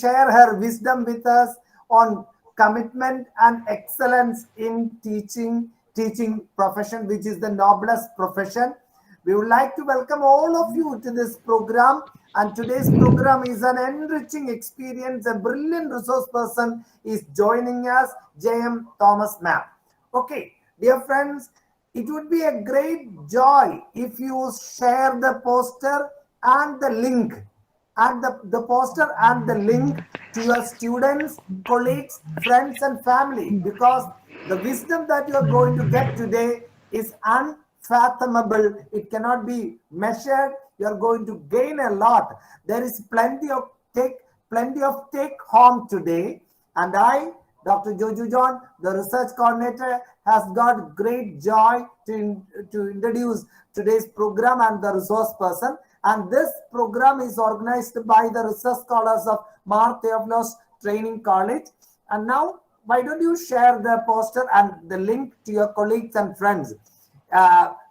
share her wisdom with us on commitment and excellence in teaching profession, which is the noblest profession. We would like to welcome all of you to this program. And today's program is an enriching experience. A brilliant resource person is joining us, J.M. Thomas ma'am. Okay, dear friends, it would be a great joy if you share the poster and the link, and the poster and the link to your students, colleagues, friends, and family, because the wisdom that you are going to get today is unfathomable. It cannot be measured. You are going to gain a lot. There is plenty of take home today, and I, Dr. Joju John, the research coordinator, has got great joy to introduce today's program and the resource person. And this program is organized by the research scholars of Mar Theophilos Training College. And now, why don't you share the poster and the link to your colleagues and friends?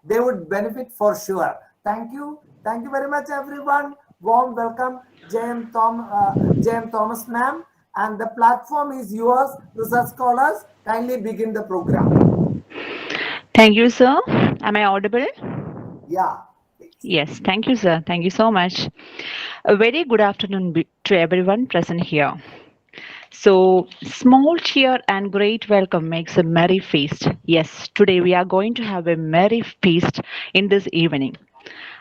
They would benefit for sure. Thank you. Thank you very much, everyone. Warm welcome, J.M. Thomas ma'am. And the platform is yours, research scholars. Kindly begin the program. Thank you, sir. Am I audible? Yeah. Yes, thank you, sir. Thank you so much. A very good afternoon to everyone present here. So, small cheer and great welcome makes a merry feast. Yes, today we are going to have a merry feast in this evening.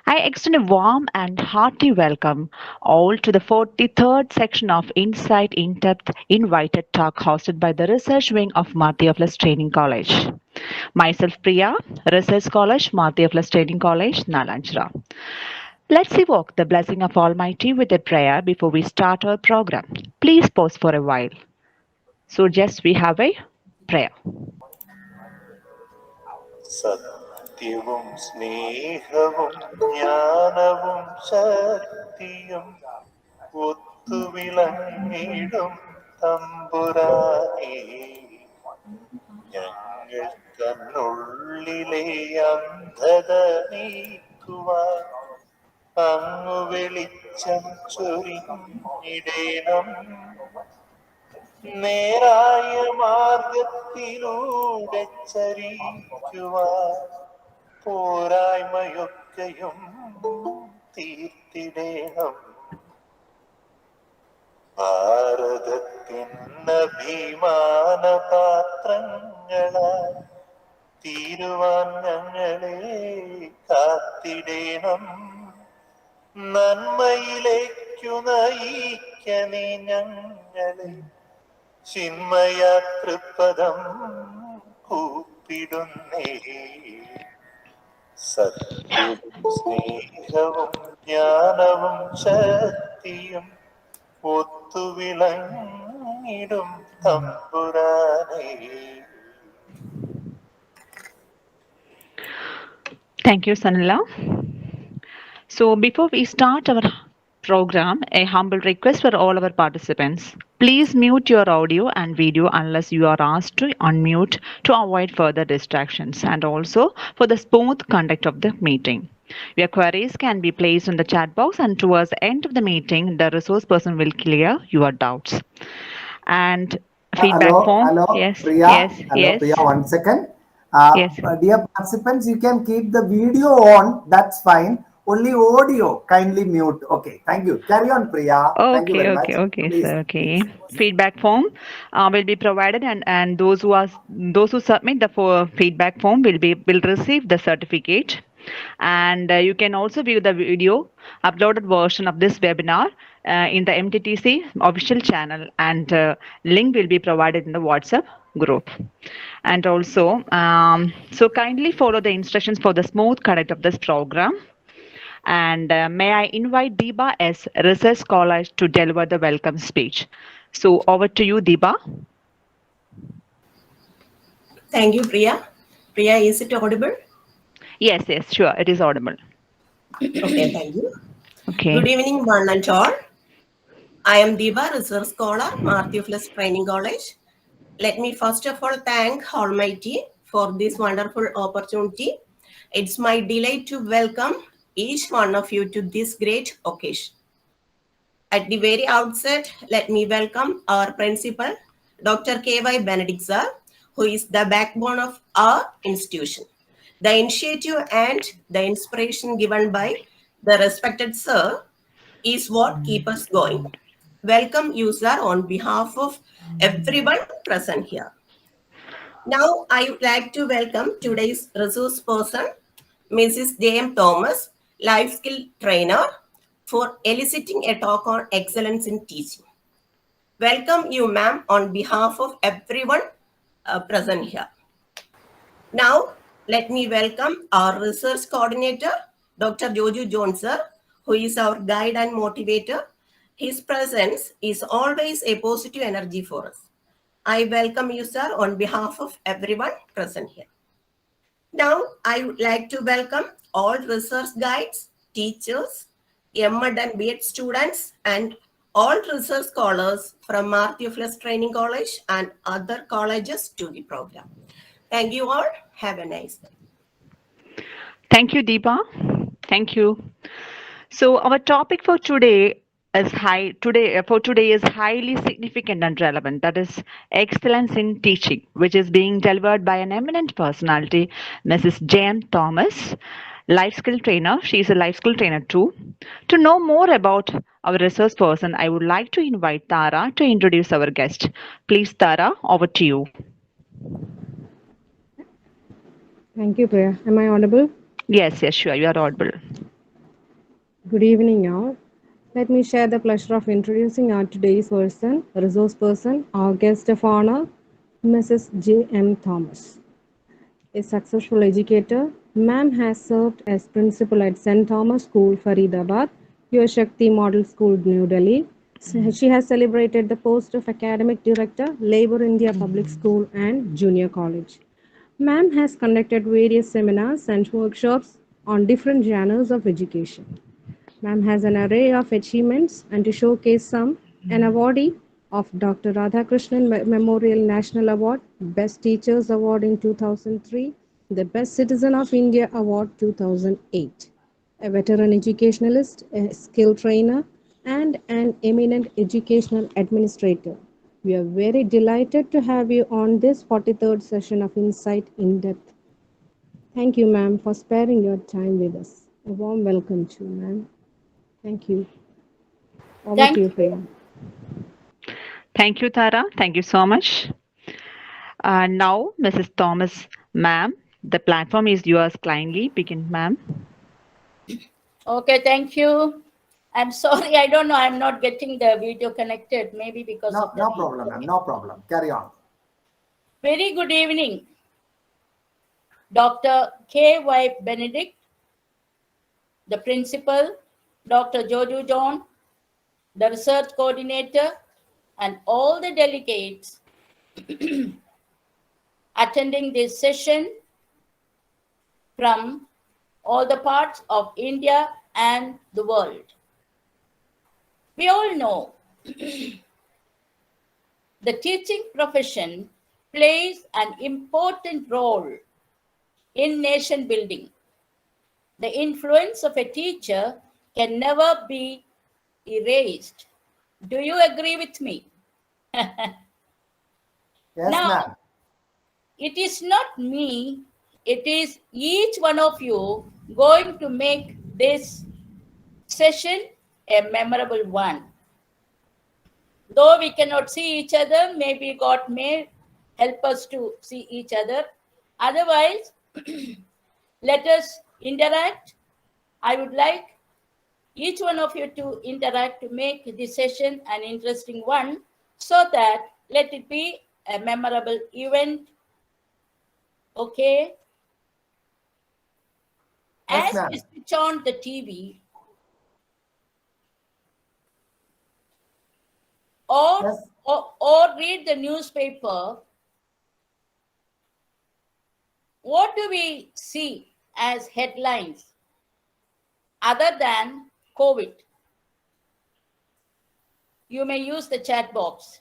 I extend a warm and hearty welcome all to the 43rd section of Insight in Depth Invited Talk hosted by the Research Wing of Mathiaflas Training College. Myself Priya, Research Scholar, Mathiaflas Training College, Nalanchira. Let's evoke the blessing of Almighty with a prayer before we start our program. Please pause for a while. So just we have a prayer. സത്യവും സ്നേഹവും ജ്ഞാനവും ശക്തിയും ഒത്തുവിളങ്ങിടും തമ്പുരാനേ, ഞങ്ങൾ തന്നുള്ളിലെ അന്ധത നീക്കുവാൻ അങ്ങു വെളിച്ചം ചൊരിഞ്ഞിടേണം. നേരായ മാർഗത്തിലൂടെ ചരിക്കുവാൻ പോരായ്മയൊക്കെയും തീർത്തിടേണം. ഭാരതത്തിനഭിമാന പാത്രങ്ങളായി തീരുവാൻ ഞങ്ങളെ കാത്തിടേണം. നന്മയിലേക്കു നയിക്കണേ ഞങ്ങളെ, ചിന്മയ തൃപ്പദം കൂപ്പിടുന്നേ. സത്യവും സ്നേഹവും ജ്ഞാനവും ശക്തിയും ഒത്തുവിളങ്ങിടും തമ്പുരാനേ. Thank you, Sanila. So before we start our program, a humble request for all our participants. Please mute your audio and video unless you are asked to unmute to avoid further distractions and also for the smooth conduct of the meeting. Your queries can be placed in the chat box, and towards the end of the meeting, the resource person will clear your doubts. And feedback form. Hello, Yes, Priya. yes, Hello, yes. Priya. 1 second. Yes. Dear participants, you can keep the video on. That's fine. Only audio, kindly mute. Okay, thank you. Carry on, Priya. Thank you very much. Okay, Please, sir. Okay. please. Feedback form will be provided, and those who submit the feedback form will receive the certificate. And you can also view the video uploaded version of this webinar in the MTTC official channel, and link will be provided in the WhatsApp group. And also, so kindly follow the instructions for the smooth conduct of this program. And may I invite Deepa as research scholar to deliver the welcome speech. So over to you, Deepa. Thank you, Priya. Priya, is it audible? Yes, sure. It is audible. Okay, thank you. Okay. Good evening, one and all. I am Deepa, research scholar, Mathiaflas Training College. Let me first of all thank Almighty for this wonderful opportunity. It's my delight to welcome each one of you to this great occasion. At the very outset, let me welcome our principal, Dr. K.Y. Benedict sir, who is the backbone of our institution. The initiative and the inspiration given by the respected sir is what keeps us going. Welcome you, sir, on behalf of everyone present here. Now, I would like to welcome today's resource person, Mrs. J.M. Thomas, life skill trainer, for eliciting a talk on excellence in teaching. Welcome you, ma'am, on behalf of everyone present here. Now, let me welcome our research coordinator, Dr. Joju Jones, sir, who is our guide and motivator. His presence is always a positive energy for us. I welcome you, sir, on behalf of everyone present here. Now, I would like to welcome all research guides, teachers, M.Ed and B.Ed students, and all research scholars from Martha Flesh Training College and other colleges to the program. Thank you all. Have a nice day. Thank you, Deepa. Thank you. So our topic for today is highly significant and relevant. That is excellence in teaching, which is being delivered by an eminent personality, Mrs. J.M. Thomas, life skill trainer. She is a life skill trainer too. To know more about our resource person, I would like to invite Tara to introduce our guest. Please, Tara, over to you. Thank you, Priya. Am I audible? Yes, sure. You are audible. Good evening, all. Let me share the pleasure of introducing our today's person, resource person, our guest of honor, Mrs. J.M. Thomas. A successful educator, ma'am has served as principal at St. Thomas School, Faridabad, Your Shakti Model School, New Delhi. She has celebrated the post of Academic Director, Labour India Public School and Junior College. Ma'am has conducted various seminars and workshops on different genres of education. Ma'am has an array of achievements, and to showcase some, an awardee of Dr. Radhakrishnan Memorial National Award, Best Teachers Award in 2003, the Best Citizen of India Award 2008, a veteran educationalist, a skill trainer, and an eminent educational administrator. We are very delighted to have you on this 43rd session of Insight in Depth. Thank you, ma'am, for sparing your time with us. A warm welcome to you, ma'am. Thank you. Over Thank to you, you. Priya. Thank you, Tara. Thank you so much. Now, Mrs. Thomas, ma'am, the platform is yours. Kindly begin, ma'am. Okay, thank you. I'm sorry, I don't know. I'm not getting the video connected, maybe because of the No problem, ma'am. No problem. Carry on. Very good evening, Dr. K.Y. Benedict, the principal, Dr. Joju John, the research coordinator, and all the delegates attending this session from all the parts of India and the world. We all know the teaching profession plays an important role in nation building. The influence of a teacher can never be erased. Do you agree with me? Yes, Now, ma'am. it is not me, it is each one of you going to make this session a memorable one. Though we cannot see each other, maybe God may help us to see each other. Otherwise, let us interact. I would like each one of you to interact to make this session an interesting one, so that let it be a memorable event. Okay? Yes, As ma'am. we switch on the TV Yes. or read the newspaper, what do we see as headlines other than COVID? You may use the chat box.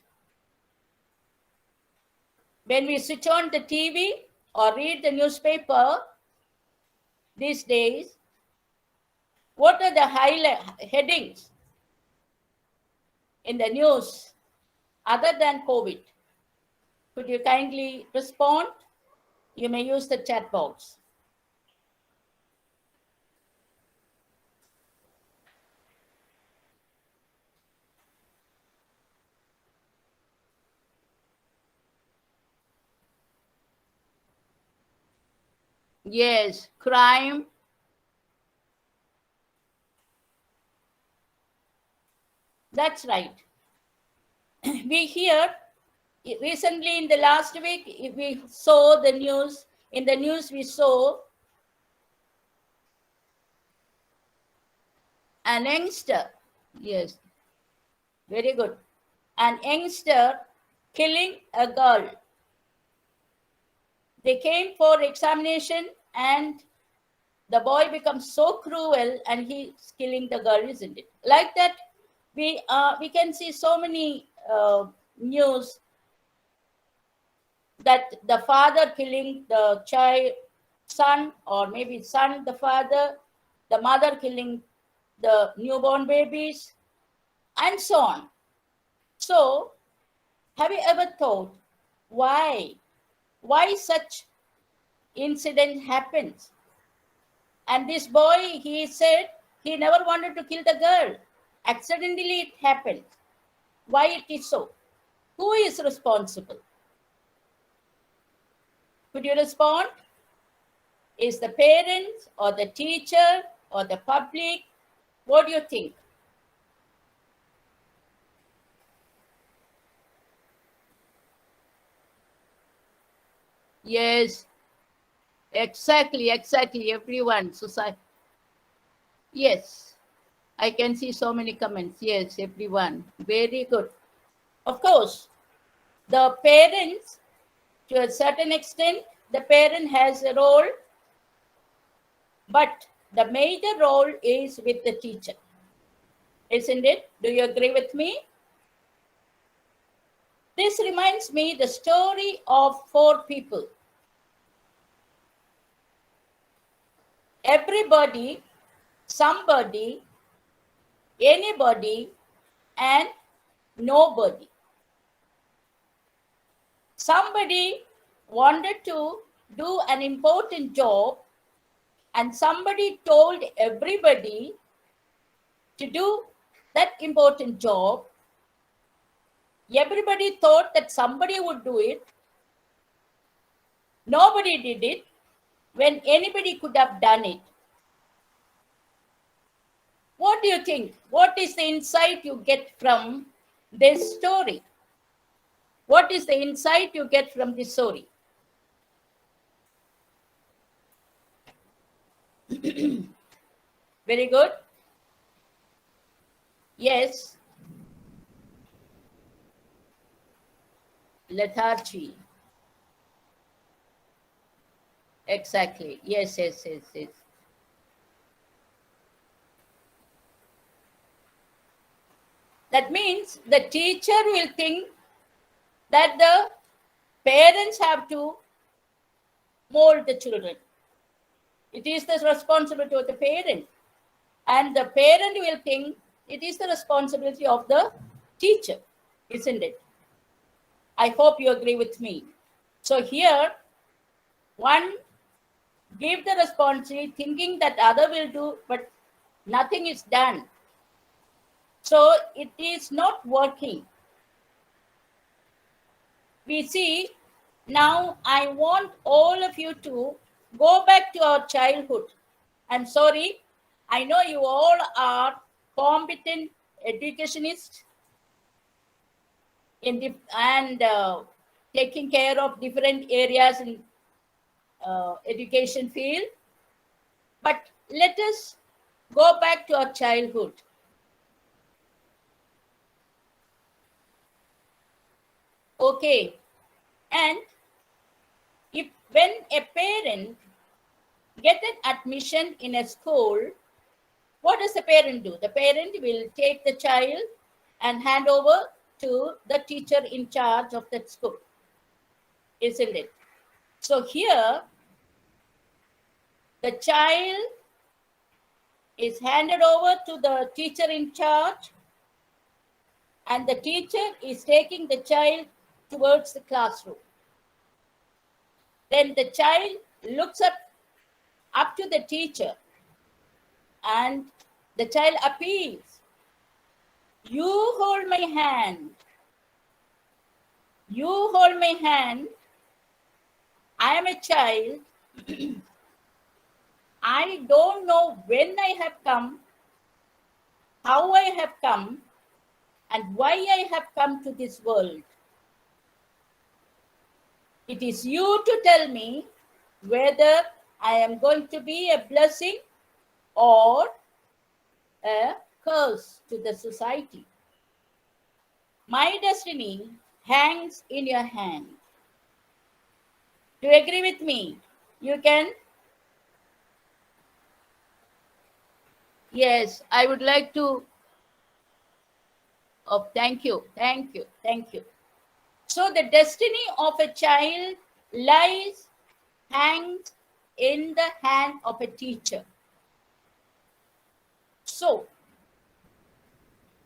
When we switch on the TV or read the newspaper these days, what are the highlight headings? in the news other than COVID? Could you kindly respond? You may use the chat box. Yes, crime. That's right. We hear recently in the last week, we saw the news. In the news, we saw an youngster. Yes, very good. An youngster killing a girl. They came for examination and the boy becomes so cruel and he's killing the girl, isn't it? Like that, we can see so many news that the father killing the child, son, or maybe son, the father, the mother killing the newborn babies, and so on. So, have you ever thought why such incident happens? And this boy, he said he never wanted to kill the girl. Accidentally it happened. Why it is so? Who is responsible? Could you respond? Is the parents or the teacher or the public? What do you think? Yes, exactly, everyone. Society. Yes, I can see so many comments. Yes, everyone. Very good. Of course, the parents, to a certain extent, the parent has a role, but the major role is with the teacher. Isn't it? Do you agree with me? This reminds me the story of 4 people. Everybody, somebody, anybody, and nobody. Somebody wanted to do an important job, and somebody told everybody to do that important job. Everybody thought that somebody would do it. Nobody did it when anybody could have done it. What do you think? What is the insight you get from this story? What is the insight you get from this story? Very good. Yes. Lethargy. Exactly. Yes. That means the teacher will think that the parents have to mold the children. It is the responsibility of the parent. And the parent will think it is the responsibility of the teacher, isn't it? I hope you agree with me. So here, one give the responsibility thinking that other will do, but nothing is done. So it is not working. We see now I want all of you to go back to our childhood. I'm sorry, I know you all are competent educationists and taking care of different areas in education field. But let us go back to our childhood. Okay, and if when a parent get an admission in a school, what does the parent do? The parent will take the child and hand over to the teacher in charge of that school, isn't it? So here, the child is handed over to the teacher in charge, and the teacher is taking the child towards the classroom. Then the child looks up to the teacher, and the child appeals, "You hold my hand. You hold my hand. I am a child. I don't know when I have come, how I have come, and why I have come to this world. It is you to tell me whether I am going to be a blessing or a curse to the society. My destiny hangs in your hand." Do you agree with me? You can? Yes, I would like to. Oh, thank you, thank you, thank you. So the destiny of a child hangs in the hand of a teacher. So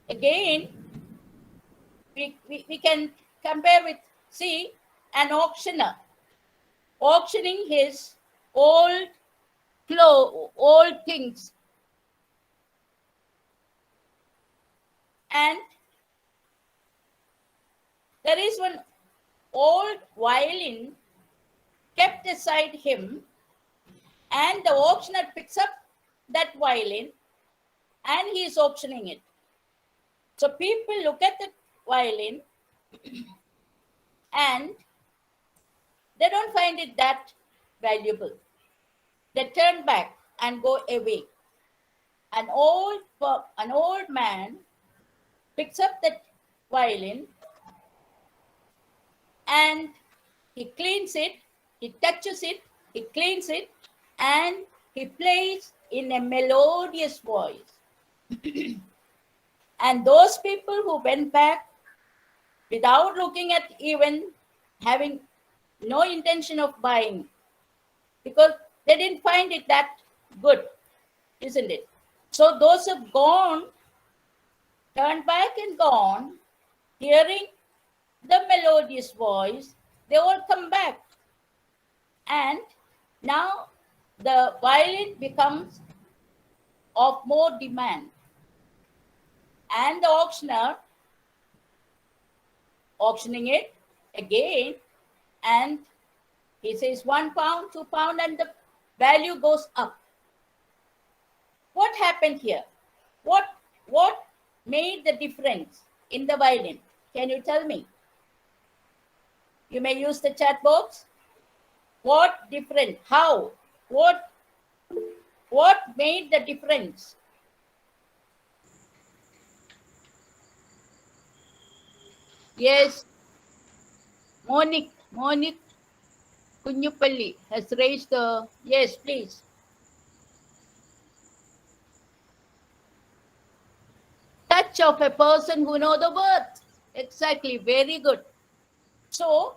again, we can compare with, see, an auctioneer auctioning his old clothes, old things. And there is one old violin kept aside him, and the auctioneer picks up that violin and he is auctioning it. So people look at the violin and they don't find it that valuable. They turn back and go away. An old man picks up that violin and he cleans it, he touches it, he cleans it, and he plays in a melodious voice. And those people who went back without looking at, even having no intention of buying, because they didn't find it that good, isn't it? So those have gone, turned back and gone, hearing the melodious voice, they all come back. And now the violin becomes of more demand. And the auctioneer auctioning it again, and he says £1, £2, and the value goes up. What happened here? What made the difference in the violin? Can you tell me? You may use the chat box. What different? How? What made the difference? Yes, Monique Kunyupalli has raised the, yes, please. Touch of a person who knows the words. Exactly, very good. So,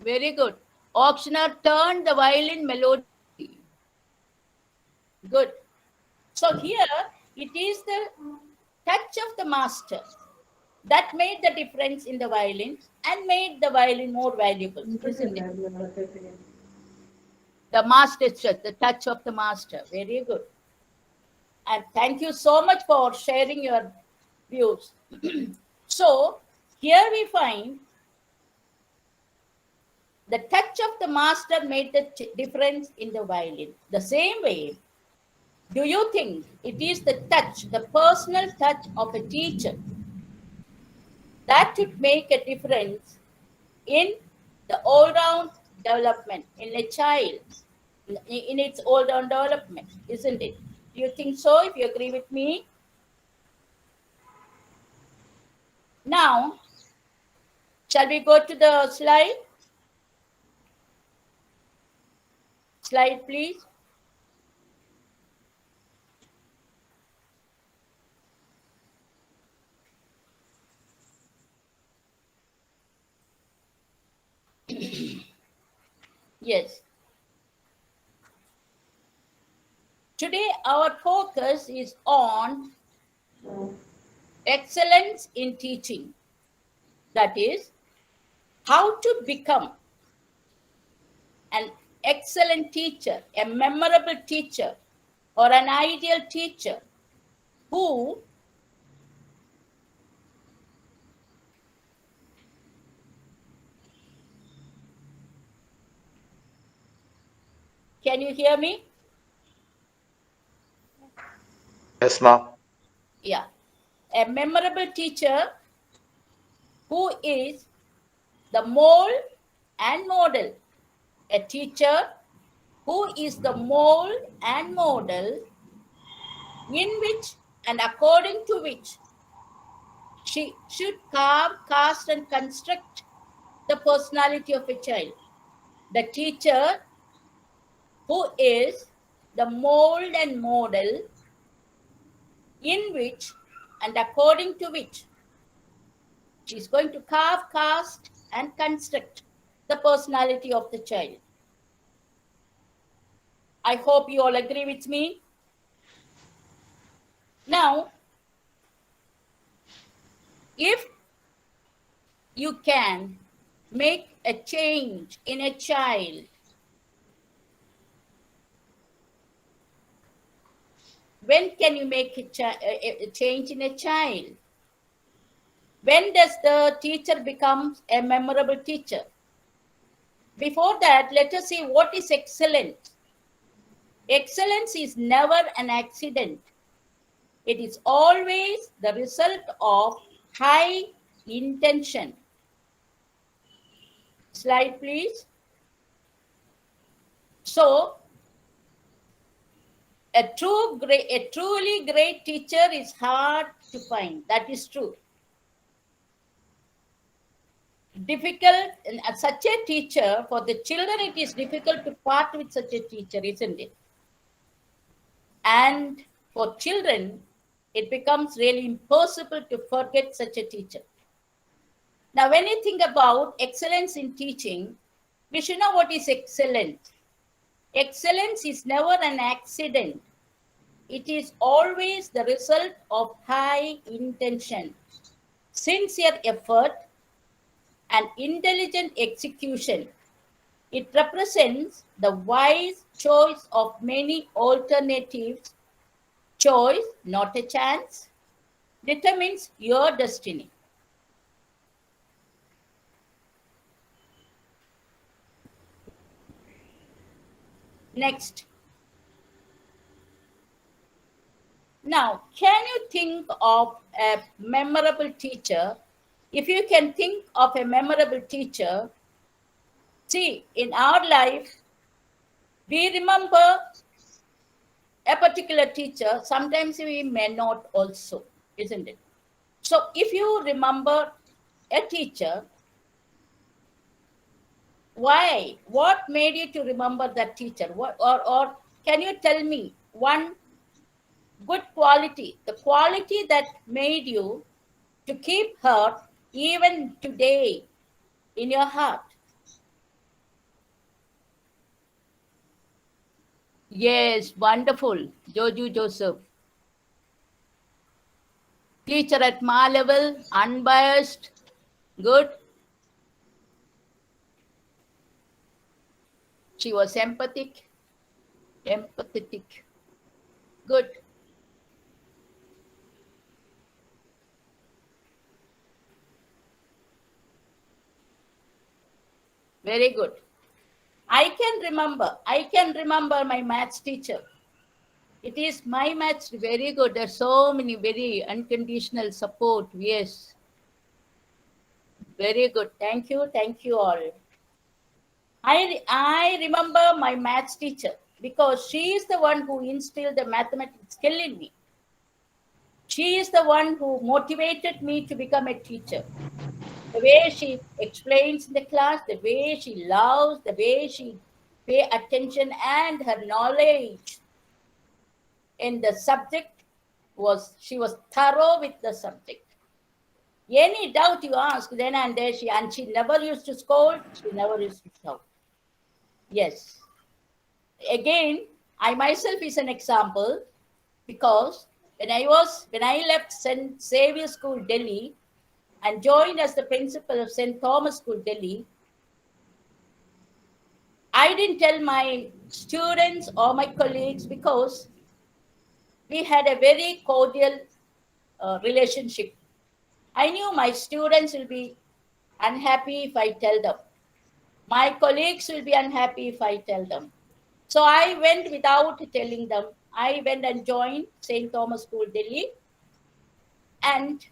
very good. Auctioneer turned the violin melody. Good. So here, it is the touch of the master that made the difference in the violin and made the violin more valuable, isn't it? The master's touch, the touch of the master. Very good. And thank you so much for sharing your views. So here we find the touch of the master made the difference in the violin. The same way, do you think it is the touch, the personal touch of a teacher that would make a difference in the all-round development in a child, in its all-round development, isn't it? Do you think so? If you agree with me. Now, shall we go to the slide? Slide, please. Yes. Today, our focus is on excellence in teaching. That is, how to become an excellent teacher, a memorable teacher, or an ideal teacher who can you hear me? Yes, ma'am. Yeah. A memorable teacher who is the mold and model. A teacher who is the mold and model in which and according to which she should carve, cast, and construct the personality of a child. The teacher who is the mold and model in which and according to which she is going to carve, cast, and construct the personality of the child. I hope you all agree with me. Now, if you can make a change in a child, when can you make a change in a child? When does the teacher become a memorable teacher? Before that, let us see what is excellence. Excellence is never an accident. It is always the result of high intention. Slide, please. So, a truly great teacher is hard to find. That is true. Difficult, and such a teacher, for the children, it is difficult to part with such a teacher, isn't it? And for children, it becomes really impossible to forget such a teacher. Now, when you think about excellence in teaching, we should know what is excellent. Excellence is never an accident. It is always the result of high intention, sincere effort, and intelligent execution. It represents the wise choice of many alternatives. Choice, not a chance, determines your destiny. Next. Now, can you think of a memorable teacher? If you can think of a memorable teacher, see, in our life, we remember a particular teacher, sometimes we may not also, isn't it? So if you remember a teacher, why? What made you to remember that teacher? What, or can you tell me one good quality, the quality that made you to keep her even today in your heart? Yes, wonderful. Joju Joseph. Teacher at Ma level, unbiased, good. She was empathetic. Good. Very good. I can remember my maths teacher. It is my maths, very good. There's so many very unconditional support. Yes. Very good. Thank you all. I remember my maths teacher because she is the one who instilled the mathematics skill in me. She is the one who motivated me to become a teacher. The way she explains in the class, the way she loves, the way she pay attention, and her knowledge in the subject she was thorough with the subject. Any doubt you ask, then and there she never used to scold, she never used to shout. Yes. Again, I myself is an example because when I left St. Xavier School, Delhi, and joined as the principal of St. Thomas School, Delhi, I didn't tell my students or my colleagues because we had a very cordial relationship. I knew my students will be unhappy if I tell them. My colleagues will be unhappy if I tell them. So I went without telling them. I went and joined St. Thomas School, Delhi. And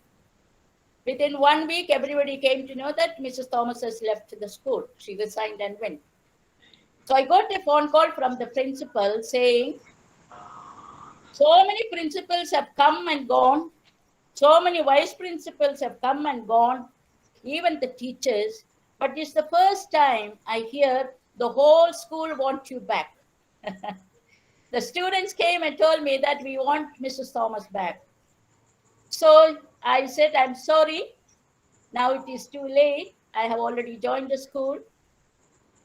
within 1 week, everybody came to know that Mrs. Thomas has left the school. She resigned and went. So I got a phone call from the principal saying, so many principals have come and gone. So many vice principals have come and gone, even the teachers. But it's the first time I hear the whole school wants you back. The students came and told me that we want Mrs. Thomas back. So I said, I'm sorry. Now it is too late. I have already joined the school.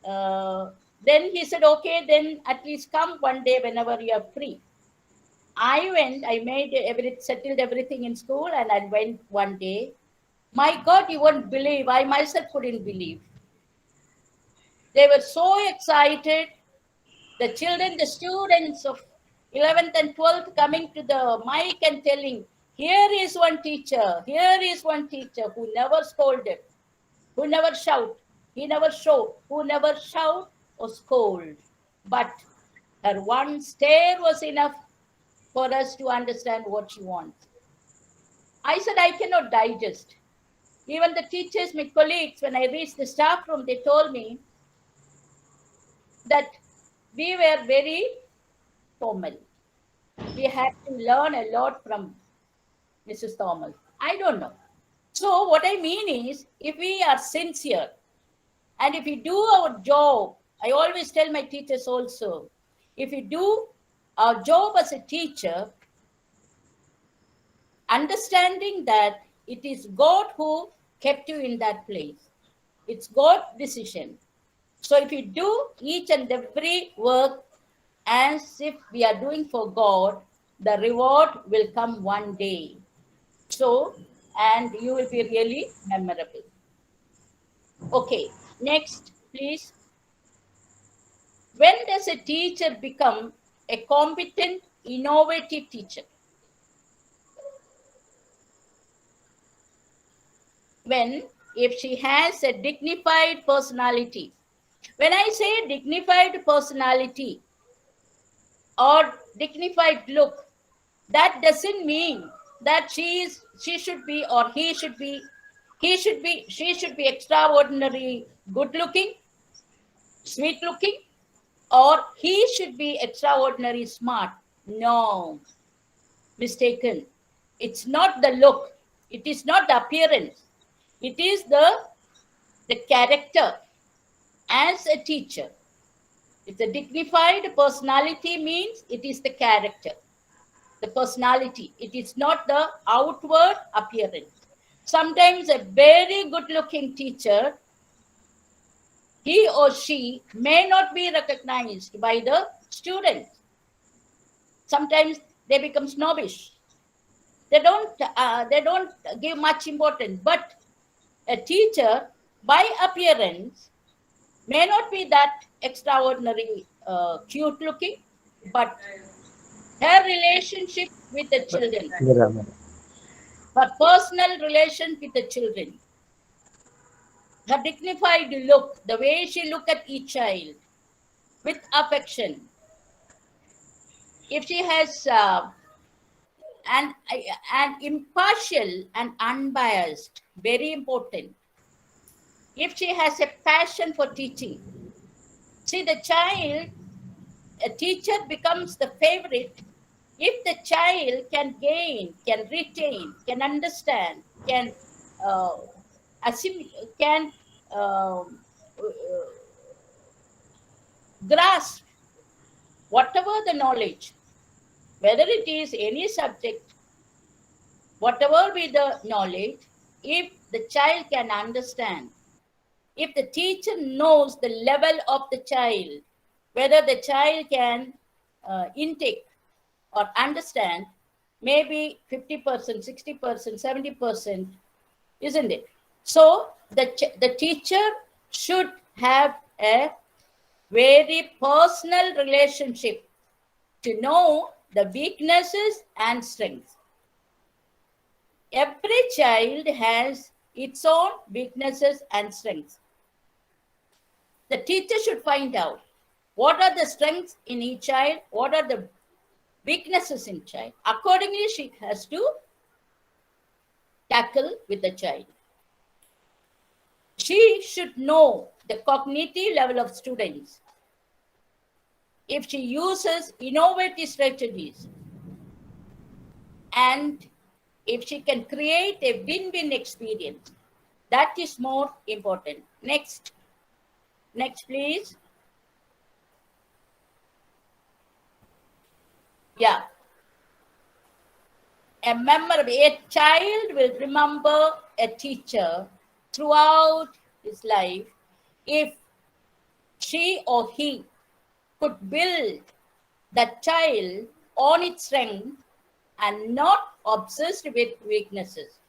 Then he said, okay, then at least come one day whenever you are free. I went, I settled everything in school, and I went one day. My God, you won't believe. I myself couldn't believe. They were so excited. The children, the students of 11th and 12th coming to the mic and telling, here is one teacher who never scolded, who never shout, who never shout or scold. But her one stare was enough for us to understand what she wants. I said, I cannot digest. Even the teachers, my colleagues, when I reached the staff room, they told me that we were very formal. We had to learn a lot from Mrs. Thomas. I don't know. So what I mean is, if we are sincere and if we do our job, I always tell my teachers also, if we do our job as a teacher, understanding that it is God who kept you in that place. It's God's decision. So if you do each and every work as if we are doing for God, the reward will come one day. So, and you will be really memorable. Okay, next, please. When does a teacher become a competent, innovative teacher? If she has a dignified personality. When I say dignified personality or dignified look, that doesn't mean that she should be or she should be extraordinary good looking, sweet looking, or he should be extraordinary smart. No, mistaken. It's not the look. It is not the appearance. It is the character as a teacher. It's a dignified personality means it is the character, the personality. It is not the outward appearance. Sometimes a very good-looking teacher, he or she may not be recognized by the students. Sometimes they become snobbish. They don't give much importance. But a teacher, by appearance, may not be that extraordinary cute looking, but her relationship with the children, her personal relation with the children, her dignified look, the way she look at each child with affection. If she has an impartial and unbiased, very important. If she has a passion for teaching, see the child, a teacher becomes the favorite if the child can gain, can retain, can understand, can grasp whatever the knowledge, whether it is any subject, whatever be the knowledge, if the child can understand, if the teacher knows the level of the child, whether the child can intake or understand, maybe 50%, 60%, 70%, isn't it? So the teacher should have a very personal relationship to know the weaknesses and strengths. Every child has its own weaknesses and strengths. The teacher should find out what are the strengths in each child, what are the weaknesses in child. Accordingly, she has to tackle with the child. She should know the cognitive level of students. If she uses innovative strategies and if she can create a win-win experience, that is more important. Next, please. Yeah. A child will remember a teacher throughout his life if she or he could build that child on its strength and not obsessed with weaknesses.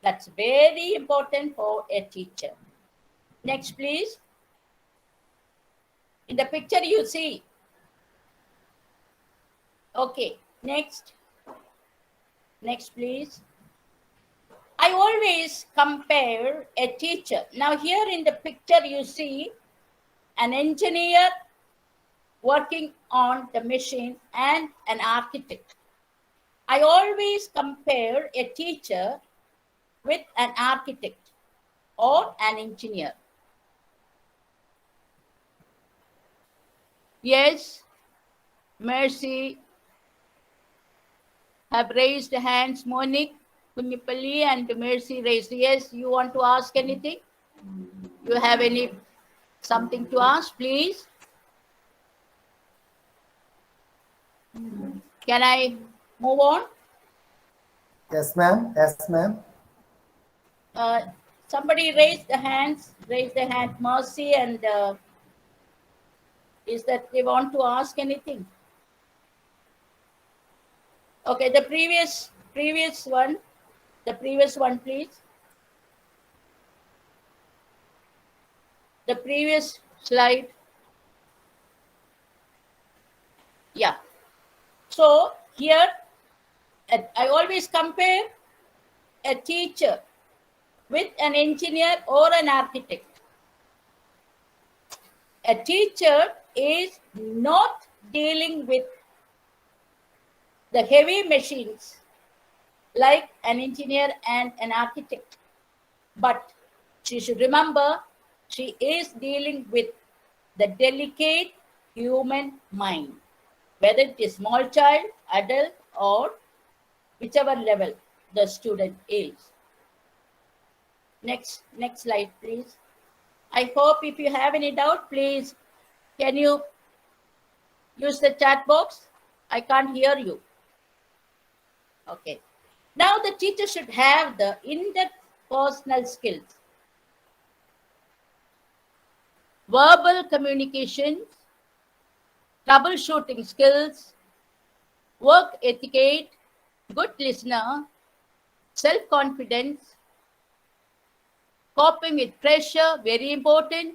That's very important for a teacher. Next, please. In the picture you see. Okay, next. Next, please. I always compare a teacher. Now here in the picture you see an engineer working on the machine and an architect. I always compare a teacher with an architect or an engineer. Yes, Mercy have raised hands. Monique, Kunyipalli and Mercy raised. Yes, you want to ask anything? You have something to ask, please? Can I move on? Yes, ma'am. Yes, ma'am. Somebody raised the hands. Raise the hand, Mercy, and is that they want to ask anything? Okay, the previous one. The previous one, please. The previous slide. Yeah. So here, I always compare a teacher with an engineer or an architect. A teacher is not dealing with the heavy machines like an engineer and an architect. But she should remember she is dealing with the delicate human mind, whether it is small child, adult, or whichever level the student is. Next slide, please. I hope if you have any doubt, please, can you use the chat box? I can't hear you. Okay. Now the teacher should have the in-depth personal skills, verbal communication, troubleshooting skills, work etiquette, good listener, self-confidence, coping with pressure, very important,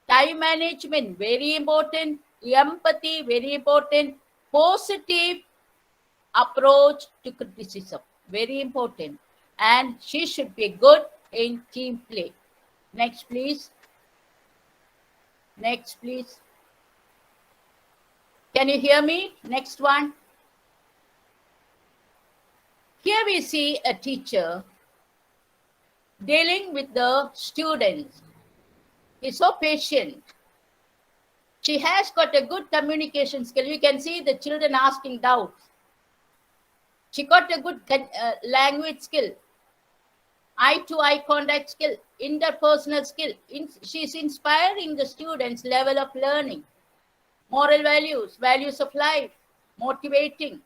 time management, very important, empathy, very important, positive approach to criticism, very important, and she should be good in team play. Next, please. Next, please. Can you hear me? Next one. Here we see a teacher dealing with the students. He's so patient. She has got a good communication skill. You can see the children asking doubts. She got a good language skill, eye-to-eye contact skill, interpersonal skill. She's inspiring the students' level of learning, moral values, values of life, motivating,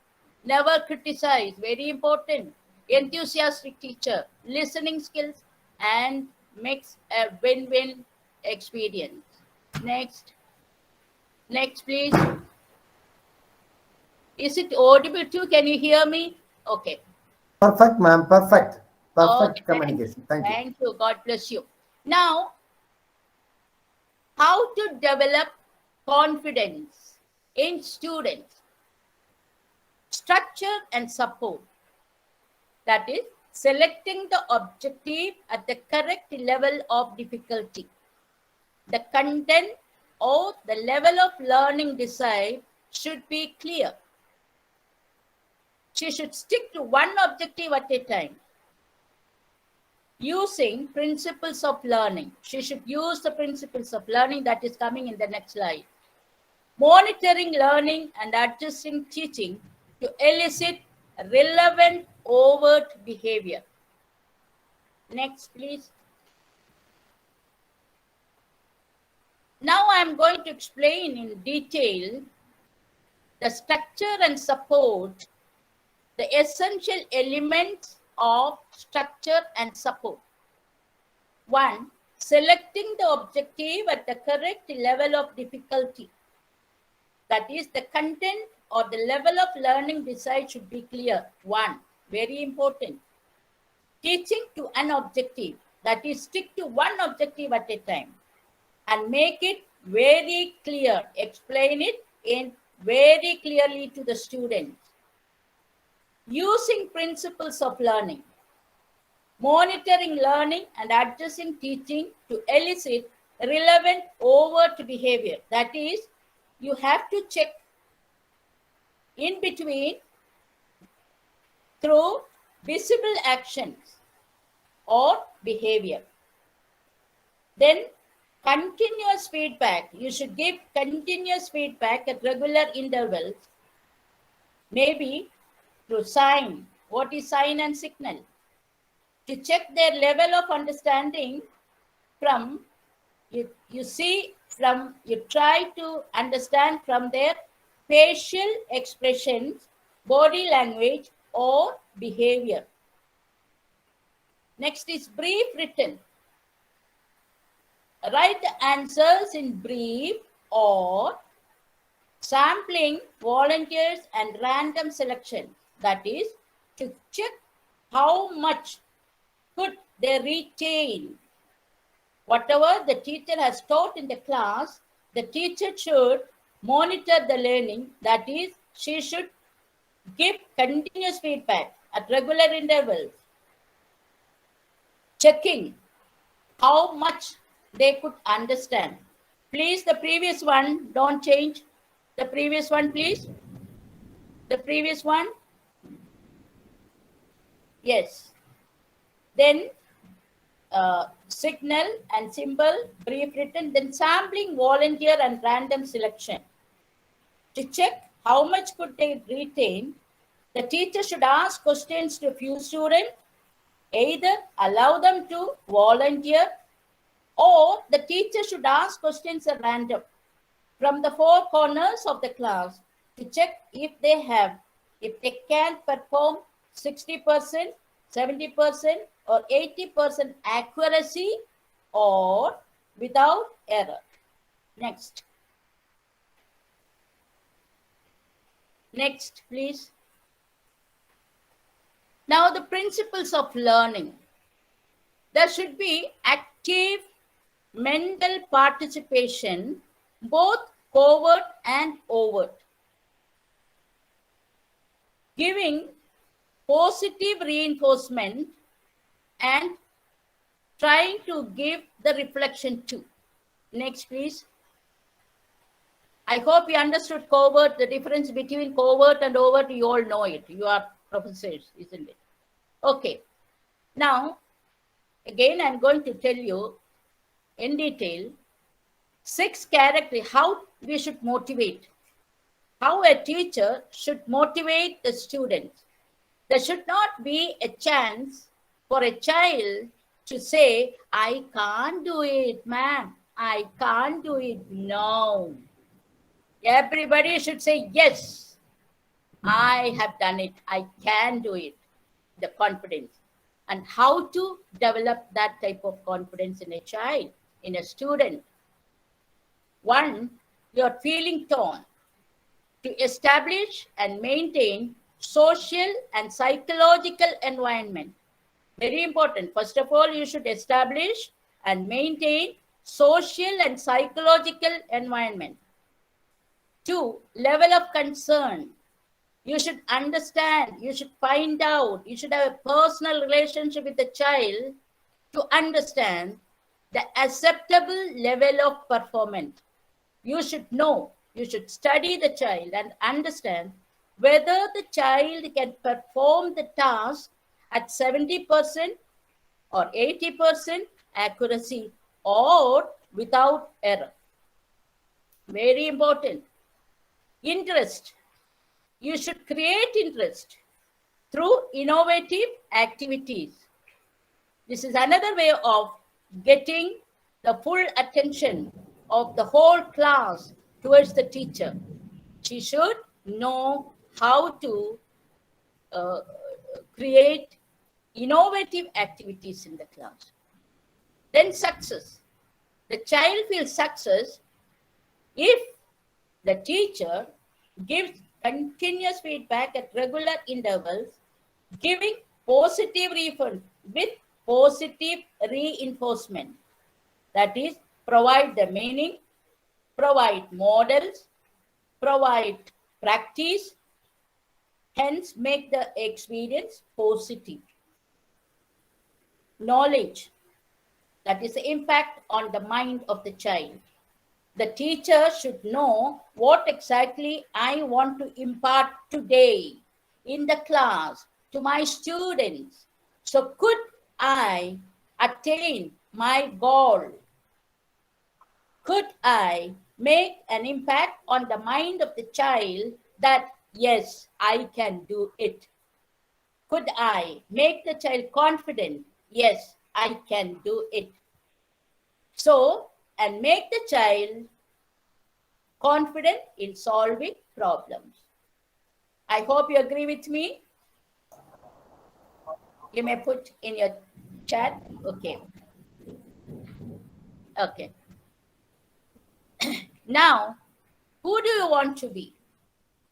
never criticize, very important, enthusiastic teacher, listening skills, and makes a win-win experience. Next, please. Is it audible too? Can you hear me? Okay. Perfect, ma'am. Perfect. Okay, Perfect communication. Thank you. thank you. God bless you. Now, how to develop confidence in students? Structure and support. That is, selecting the objective at the correct level of difficulty. The content or the level of learning desired should be clear. She should stick to one objective at a time. Using principles of learning. She should use the principles of learning that is coming in the next slide. Monitoring learning and adjusting teaching to elicit relevant overt behavior. Next, please. Now I am going to explain in detail the structure and support, the essential elements of structure and support. 1. Selecting the objective at the correct level of difficulty. That is, the content or the level of learning desired should be clear. 1. Very important. Teaching to an objective. That is, stick to one objective at a time and make it very clear. Explain it in very clearly to the students. Using principles of learning. Monitoring learning and adjusting teaching to elicit relevant overt behavior. That is, you have to check in between through visible actions or behavior. Then continuous feedback. You should give continuous feedback at regular intervals, maybe through sign. What is sign and signal? To check their level of understanding from, you try to understand from their facial expressions, body language, or behavior. Next is brief written. Write the answers in brief or sampling, volunteers, and random selection. That is, to check how much could they retain. Whatever the teacher has taught in the class, the teacher should monitor the learning. That is, she should give continuous feedback at regular intervals, checking how much they could understand. Please, the previous one, don't change. The previous one, please. The previous one. Yes. Then signal and symbol, brief written, then sampling, volunteer, and random selection. To check how much could they retain, the teacher should ask questions to a few students, either allow them to volunteer, or the teacher should ask questions at random from the four corners of the class to check if they can perform 60%, 70%, or 80% accuracy or without error. Next. Next, please. Now, the principles of learning. There should be active mental participation, both covert and overt. Giving positive reinforcement and trying to give the reflection too. Next, please. I hope you understood covert, the difference between covert and overt. You all know it. You are professors, isn't it? Okay. Now, again, I'm going to tell you in detail 6 characters, how we should motivate, how a teacher should motivate the students. There should not be a chance for a child to say, I can't do it, ma'am. I can't do it. No. Everybody should say, yes, I have done it. I can do it. The confidence. And how to develop that type of confidence in a child, in a student. 1, your feeling tone. To establish and maintain social and psychological environment. Very important. First of all, you should establish and maintain social and psychological environment. 2, level of concern. You should understand, you should find out, you should have a personal relationship with the child to understand the acceptable level of performance. You should know, you should study the child and understand whether the child can perform the task at 70% or 80% accuracy or without error. Very important. Interest. You should create interest through innovative activities. This is another way of getting the full attention of the whole class towards the teacher. She should know how to create innovative activities in the class. Then success. The child feels success if the teacher gives continuous feedback at regular intervals, giving positive refund with positive reinforcement. That is, provide the meaning, provide models, provide practice, hence make the experience positive. Knowledge, that is the impact on the mind of the child. The teacher should know what exactly I want to impart today in the class to my students. So could I attain my goal? Could I make an impact on the mind of the child that, yes, I can do it? Could I make the child confident? Yes, I can do it. So, and make the child confident in solving problems. I hope you agree with me. You may put in your chat. Okay. Okay. Now, who do you want to be?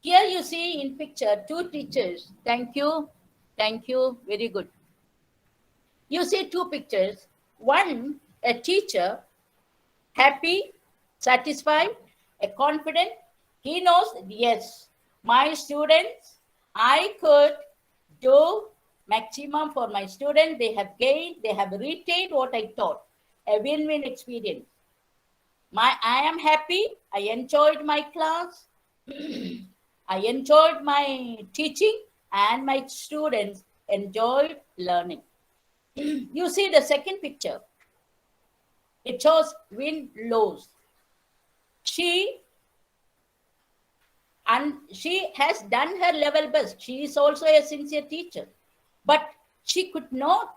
Here you see in picture 2 teachers. Thank you. Thank you. Very good. You see 2 pictures. One, a teacher, happy, satisfied, a confident. He knows, yes, my students, I could do maximum for my students. They have gained, they have retained what I taught. A win-win experience. I am happy. I enjoyed my class. I enjoyed my teaching and my students enjoyed learning. You see the second picture. It shows win-lose. She has done her level best. She is also a sincere teacher. But she could not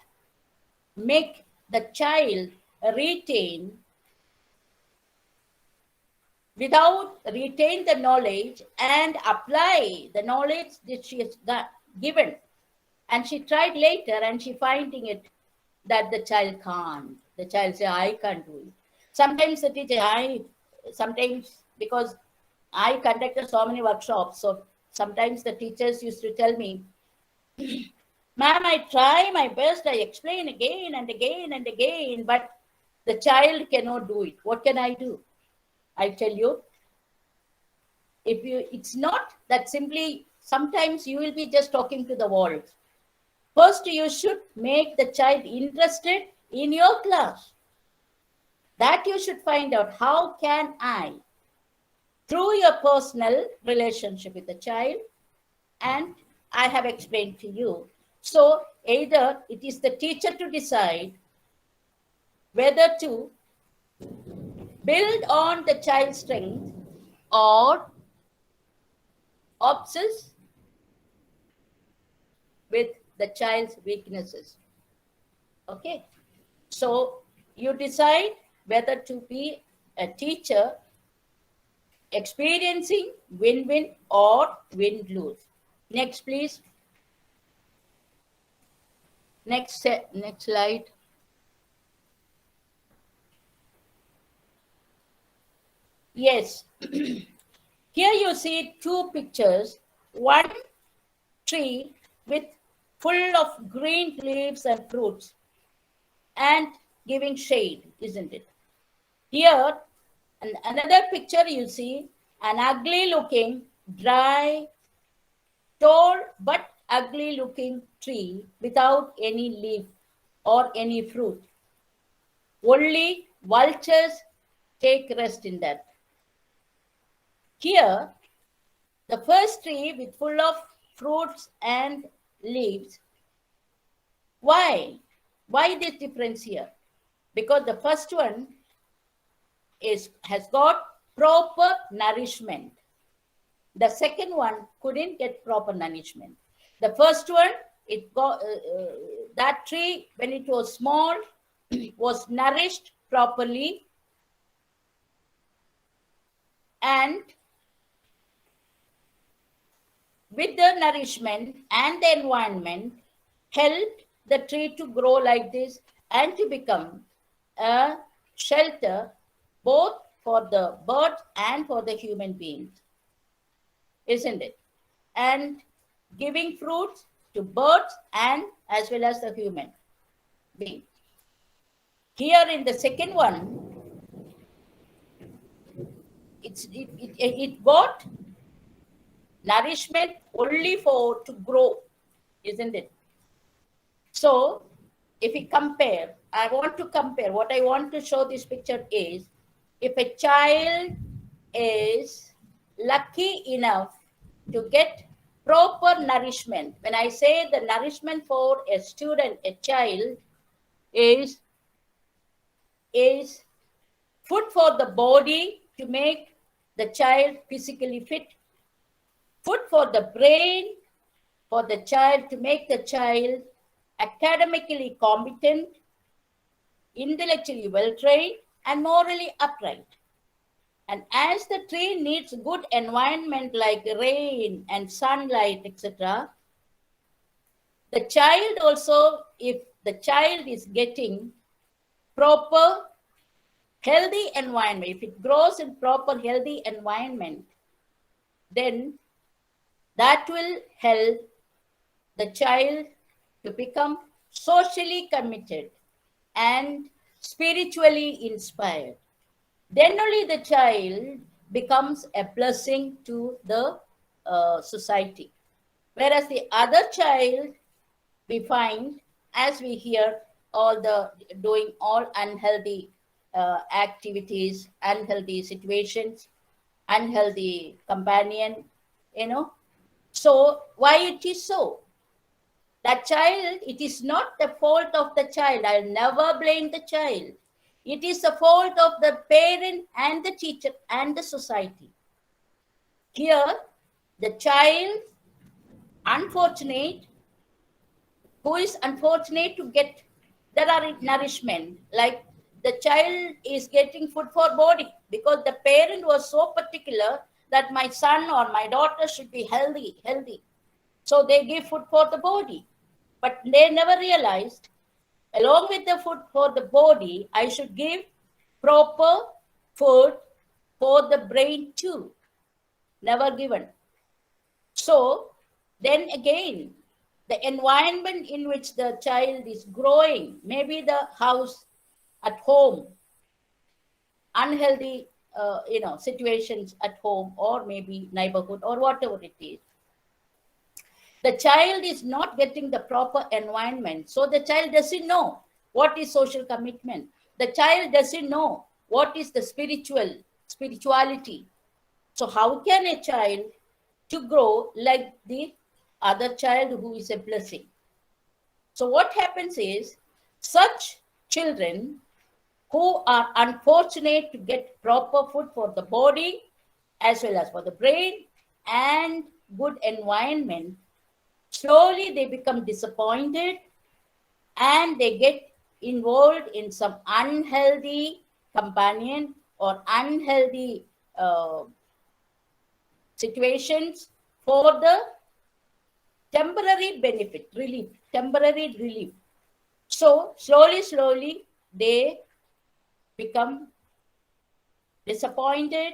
make the child retain the knowledge and apply the knowledge that she has given. And she tried later and she finding it that the child can't. The child say, I can't do it. Sometimes the teacher, sometimes because I conducted so many workshops, so sometimes the teachers used to tell me, ma'am, I try my best, I explain again and again and again, but the child cannot do it. What can I do? I tell you, it's not that simply, sometimes you will be just talking to the walls. First, you should make the child interested in your class. That you should find out, how can I, through your personal relationship with the child, and I have explained to you. So either it is the teacher to decide whether to build on the child's strength or obsess with the child's weaknesses. Okay. So you decide whether to be a teacher experiencing win-win or win-lose. Next, please. Next slide. Yes. Here you see 2 pictures. One tree with full of green leaves and fruits and giving shade, isn't it? Here, another picture you see an ugly looking, dry, tall but ugly looking tree without any leaf or any fruit. Only vultures take rest in that. Here, the first tree with full of fruits and leaves. Why? Why this difference here? Because the first one has got proper nourishment. The second one couldn't get proper nourishment. The first one, it got that tree when it was small was nourished properly, and with the nourishment and the environment helped the tree to grow like this and to become a shelter both for the birds and for the human beings, isn't it? And giving fruits to birds and as well as the human being. Here in the second one, it got nourishment only for to grow, isn't it? So if we compare, I want to compare, what I want to show this picture is, if a child is lucky enough to get proper nourishment, when I say the nourishment for a student, a child, is food for the body to make the child physically fit, food for the brain for the child to make the child academically competent, intellectually well trained, and morally upright. And as the tree needs good environment like rain and sunlight, etc., the child also, if the child is getting proper healthy environment, if it grows in proper healthy environment, then that will help the child to become socially committed and spiritually inspired. Then only the child becomes a blessing to the society. Whereas the other child, we find, as we hear, all the doing all unhealthy activities, unhealthy situations, unhealthy companion, So why it is so? That child, it is not the fault of the child. I'll never blame the child. It is the fault of the parent and the teacher and the society. Here, the child, unfortunate, who is unfortunate to get, there are nourishment, like the child is getting food for body because the parent was so particular that my son or my daughter should be healthy. So they give food for the body. But they never realized, along with the food for the body, I should give proper food for the brain too. Never given. So then again, the environment in which the child is growing, maybe the house at home, unhealthy situations at home, or maybe neighborhood, or whatever it is. The child is not getting the proper environment. So the child doesn't know what is social commitment. The child doesn't know what is the spirituality. So how can a child to grow like the other child who is a blessing? So what happens is, such children who are unfortunate to get proper food for the body as well as for the brain and good environment, slowly they become disappointed and they get involved in some unhealthy companion or unhealthy situations for the temporary relief. So slowly they become disappointed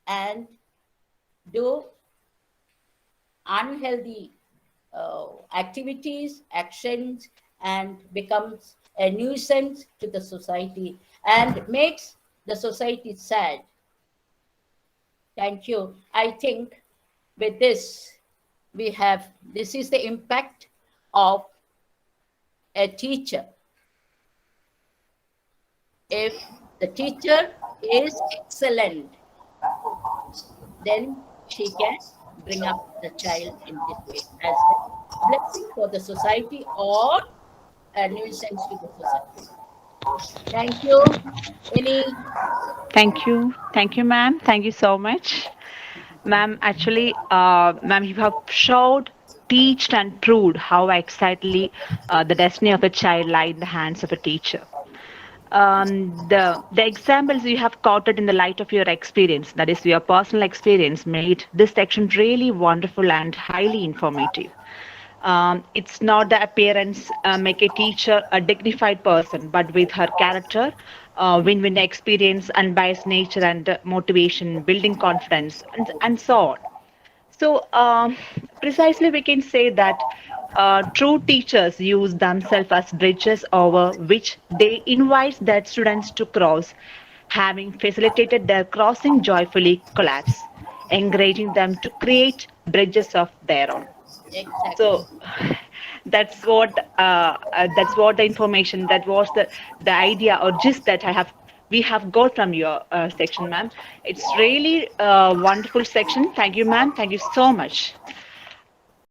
and do unhealthy activities, actions, and becomes a nuisance to the society and makes the society sad. Thank you. I think with this, this is the impact of a teacher. If the teacher is excellent, then she can bring up the child in this way as a blessing for the society or a nuisance to the society. Thank you. Any? Thank you, ma'am. Thank you so much. Ma'am, actually, ma'am, you have showed, teached, and proved how excitedly the destiny of a child lie in the hands of a teacher. The examples you have quoted in the light of your experience, that is your personal experience, made this section really wonderful and highly informative. It's not the appearance make a teacher a dignified person, but with her character, win-win experience, unbiased nature, and motivation, building confidence, and so on. So, precisely, we can say that true teachers use themselves as bridges over which they invite their students to cross, having facilitated their crossing joyfully collapse, encouraging them to create bridges of their own. Exactly. So that's what the information, that was the idea or gist that we have got from your section, ma'am. It's really a wonderful section. Thank you, ma'am. Thank you so much.